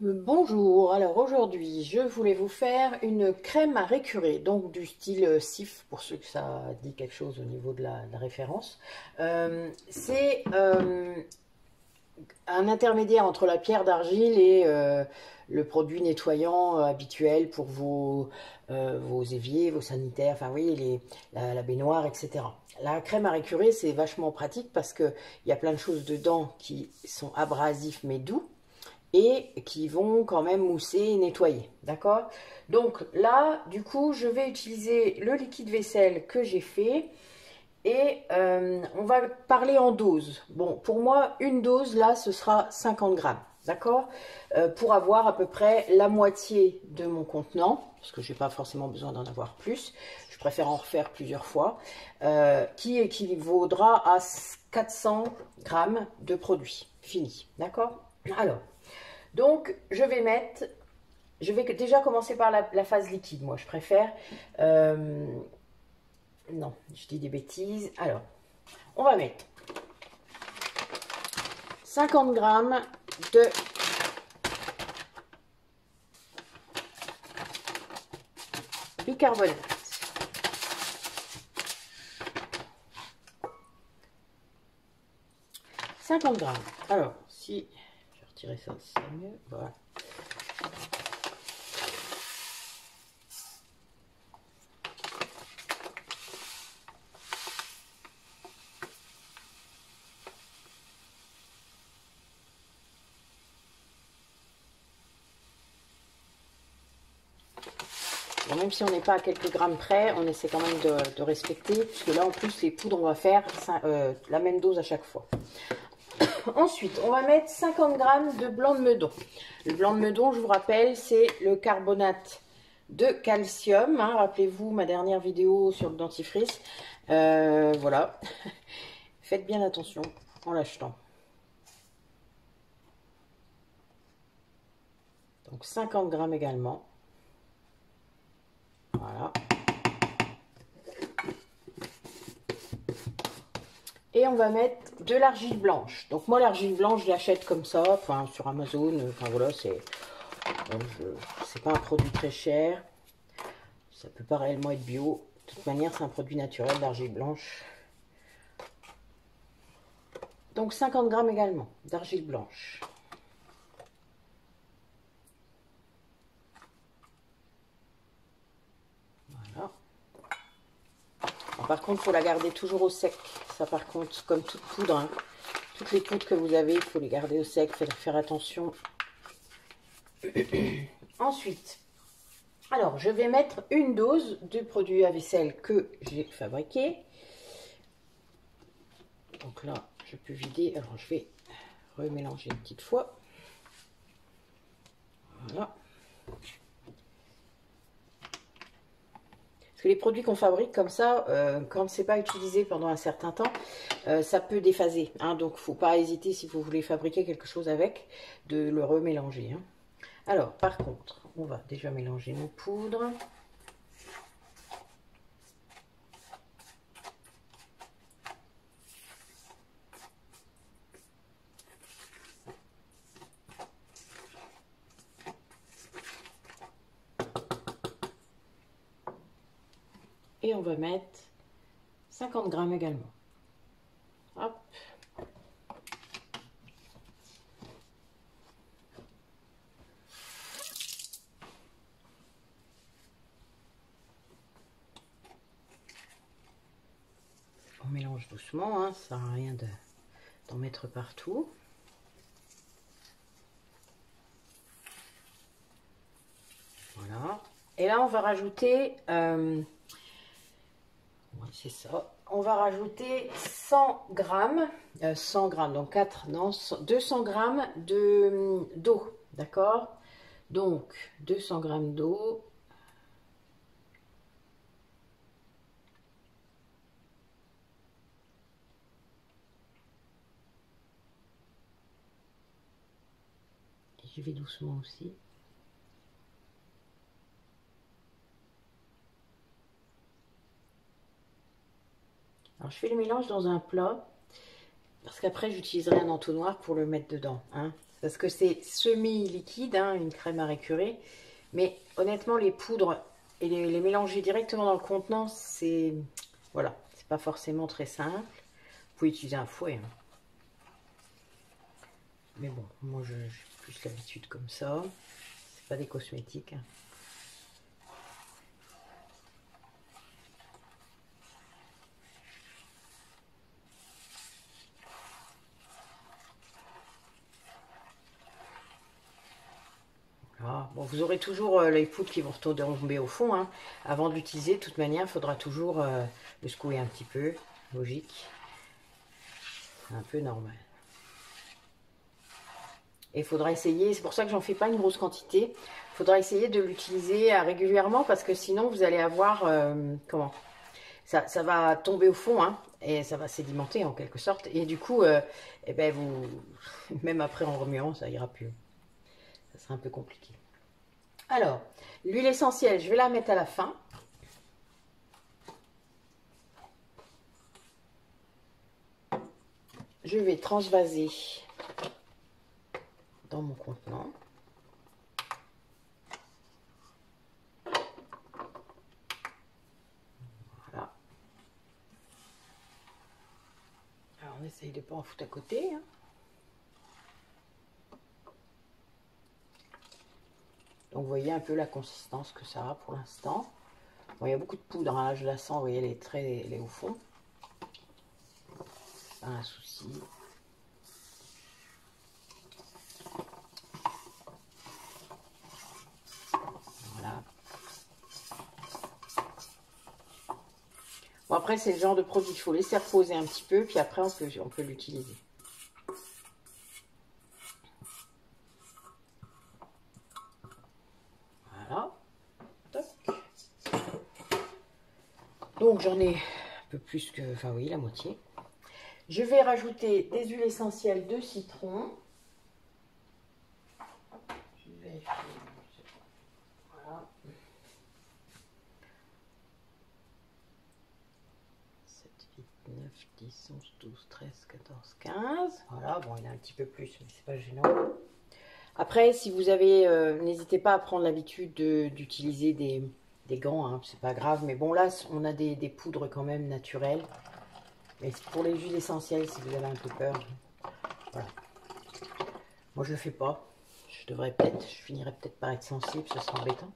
Bonjour, alors aujourd'hui je voulais vous faire une crème à récurer, donc du style Cif pour ceux que ça dit quelque chose au niveau de la référence. C'est un intermédiaire entre la pierre d'argile et le produit nettoyant habituel pour vos éviers, vos sanitaires, enfin oui, la baignoire, etc. La crème à récurer c'est vachement pratique parce qu'il y a plein de choses dedans qui sont abrasifs mais doux et qui vont quand même mousser et nettoyer, d'accord? Donc là, du coup, je vais utiliser le liquide vaisselle que j'ai fait et on va parler en dose. Bon, pour moi, une dose, là, ce sera 50 grammes, d'accord? Pour avoir à peu près la moitié de mon contenant, parce que je n'ai pas forcément besoin d'en avoir plus, je préfère en refaire plusieurs fois, qui équivaudra à 400 grammes de produit fini, d'accord? Alors, donc, je vais déjà commencer par la phase liquide, moi je préfère. Non, je dis des bêtises. Alors, on va mettre 50 grammes de bicarbonate. « 50 grammes. Alors, si je vais retirer ça, c'est mieux. Voilà. Bon, même si on n'est pas à quelques grammes près, on essaie quand même de respecter, puisque là en plus les poudres on va faire la même dose à chaque fois. Ensuite, on va mettre 50 grammes de blanc de meudon. Le blanc de meudon, je vous rappelle, c'est le carbonate de calcium. Hein, rappelez-vous ma dernière vidéo sur le dentifrice. Voilà. Faites bien attention en l'achetant. Donc 50 grammes également. Voilà. Et on va mettre de l'argile blanche. Donc moi l'argile blanche je l'achète comme ça, enfin sur Amazon, enfin voilà, c'est pas un produit très cher. Ça peut pas réellement être bio. De toute manière c'est un produit naturel d'argile blanche. Donc 50 grammes également d'argile blanche. Voilà. Alors, par contre il faut la garder toujours au sec. Ça par contre comme toute poudre, hein. Toutes les poudres que vous avez, il faut les garder au sec, il faut faire attention. Ensuite, alors je vais mettre une dose du produit à vaisselle que j'ai fabriqué. Donc là, je peux vider. Alors je vais remélanger une petite fois. Voilà. Parce que les produits qu'on fabrique comme ça, quand c'est pas utilisé pendant un certain temps, ça peut déphaser. Hein, donc, faut pas hésiter si vous voulez fabriquer quelque chose avec, de le remélanger. Hein. Alors, par contre, on va déjà mélanger nos poudres. Et on va mettre 50 grammes également. Hop. On mélange doucement, hein, ça sert à rien d'en mettre partout. Voilà. Et là, on va rajouter... c'est ça. On va rajouter 100 grammes, donc 4, non, 200 grammes d'eau, d'accord? Donc, 200 grammes d'eau. Je vais doucement aussi. Alors, je fais le mélange dans un plat, parce qu'après, j'utiliserai un entonnoir pour le mettre dedans. Hein. parce que c'est semi-liquide, hein, une crème à récurer. Mais honnêtement, les poudres et les mélanger directement dans le contenant, c'est voilà, c'est pas forcément très simple. Vous pouvez utiliser un fouet, hein. Mais bon, moi j'ai plus l'habitude comme ça. C'est pas des cosmétiques, hein. Voilà. Bon, vous aurez toujours les poudres qui vont retomber au fond, hein. Avant de l'utiliser, de toute manière, il faudra toujours le secouer un petit peu. Logique. C'est un peu normal. Et il faudra essayer, c'est pour ça que j'en fais pas une grosse quantité, il faudra essayer de l'utiliser régulièrement parce que sinon vous allez avoir, comment, ça va tomber au fond, hein, et ça va sédimenter en quelque sorte. Et du coup, eh ben vous, même après en remuant, ça ira plus. Ça sera un peu compliqué. Alors, l'huile essentielle, je vais la mettre à la fin. Je vais transvaser dans mon contenant. Voilà. Alors, on essaye de ne pas en foutre à côté, hein. Donc, vous voyez un peu la consistance que ça a pour l'instant. Bon, il y a beaucoup de poudre, hein, je la sens, vous voyez, elle est au fond. Pas un souci. Voilà. Bon, après, c'est le genre de produit qu'il faut laisser reposer un petit peu, puis après, on peut l'utiliser. Voilà. Toc. Donc, j'en ai un peu plus que, enfin oui, la moitié. Je vais rajouter des huiles essentielles de citron. Je vais voilà. 7, 8, 9, 10, 11, 12, 13, 14, 15. Voilà, bon, il y en a un petit peu plus, mais c'est pas gênant. Après, si vous avez, n'hésitez pas à prendre l'habitude d'utiliser des gants, hein, c'est pas grave. Mais bon, là, on a des poudres quand même naturelles. Mais pour les huiles essentielles, si vous avez un peu peur, voilà. Moi, je le fais pas. Je finirai peut-être par être sensible, ce sera embêtant.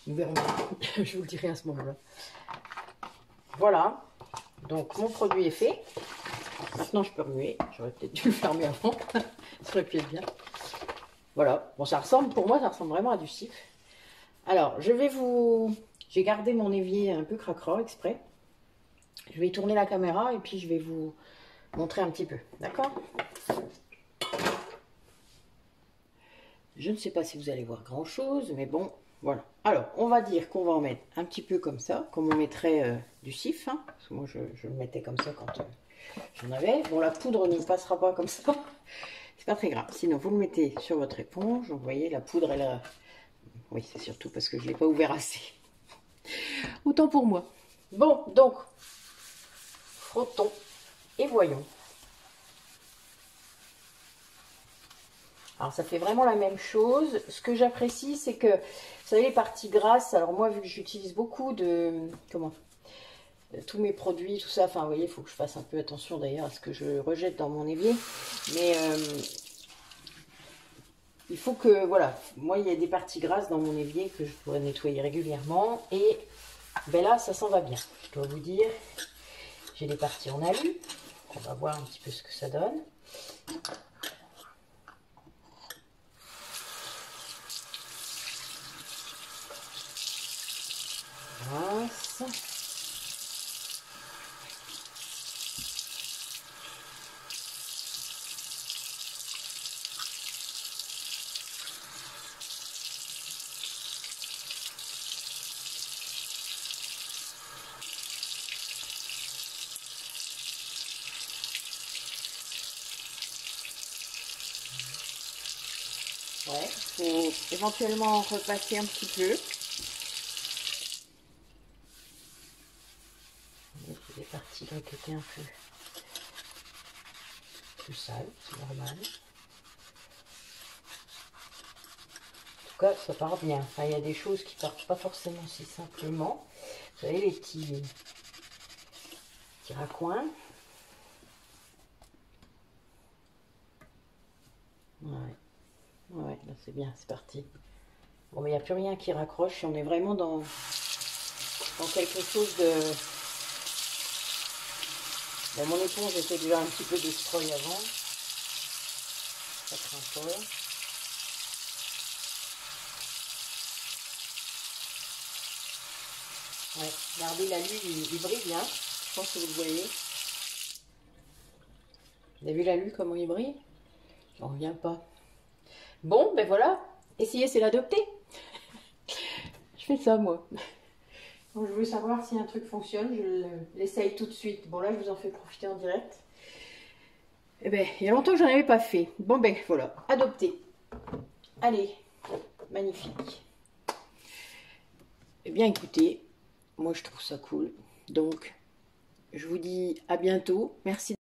Nous verrons. Je vous le dirai à ce moment-là. Voilà. Donc, mon produit est fait. Maintenant, je peux remuer. J'aurais peut-être dû le faire mieux avant. Ça aurait pu être bien. Voilà. Bon, ça ressemble, pour moi, ça ressemble vraiment à du cif. Alors, j'ai gardé mon évier un peu cracra exprès. Je vais tourner la caméra et puis je vais vous montrer un petit peu. D'accord? Je ne sais pas si vous allez voir grand chose, mais bon, voilà. Alors, on va dire qu'on va en mettre un petit peu comme ça, comme on mettrait du cif, hein, parce que moi je le mettais comme ça quand j'en avais. Bon, la poudre ne passera pas comme ça, c'est pas très grave. Sinon, vous le mettez sur votre éponge. Vous voyez, la poudre, elle a... Oui, c'est surtout parce que je ne l'ai pas ouvert assez. Autant pour moi. Bon, donc, frottons et voyons. Alors, ça fait vraiment la même chose. Ce que j'apprécie, c'est que, vous savez, les parties grasses, alors moi, vu que j'utilise beaucoup tous mes produits, tout ça, enfin, vous voyez, il faut que je fasse un peu attention d'ailleurs à ce que je rejette dans mon évier. Mais il faut que, voilà, moi, il y a des parties grasses dans mon évier que je pourrais nettoyer régulièrement. Et ben là, ça s'en va bien. Je dois vous dire, j'ai des parties en alu. On va voir un petit peu ce que ça donne. Mince. Ouais, il faut éventuellement repasser un petit peu. Il y a des parties là qui étaient un peu plus sales, c'est normal. cas, ça part bien. Enfin, il y a des choses qui partent pas forcément si simplement. Vous savez, les petits raccoins. Ouais, ouais, là c'est bien, c'est parti. Bon, mais il n'y a plus rien qui raccroche. On est vraiment dans quelque chose de... Ben, mon éponge était déjà un petit peu destroy avant. Ça craint pas. Ouais, regardez, la lue, il brille, hein. Je pense que vous le voyez. Vous avez vu la lue, comment il brille? J'en reviens pas. Bon, ben voilà. Essayer, c'est l'adopter. Je fais ça, moi. Donc, je veux savoir si un truc fonctionne. Je l'essaye tout de suite. Bon, là, je vous en fais profiter en direct. Eh ben, il y a longtemps que j'en avais pas fait. Bon, ben, voilà. Adopter. Allez. Magnifique. Eh bien, écoutez, moi, je trouve ça cool. Donc, je vous dis à bientôt. Merci.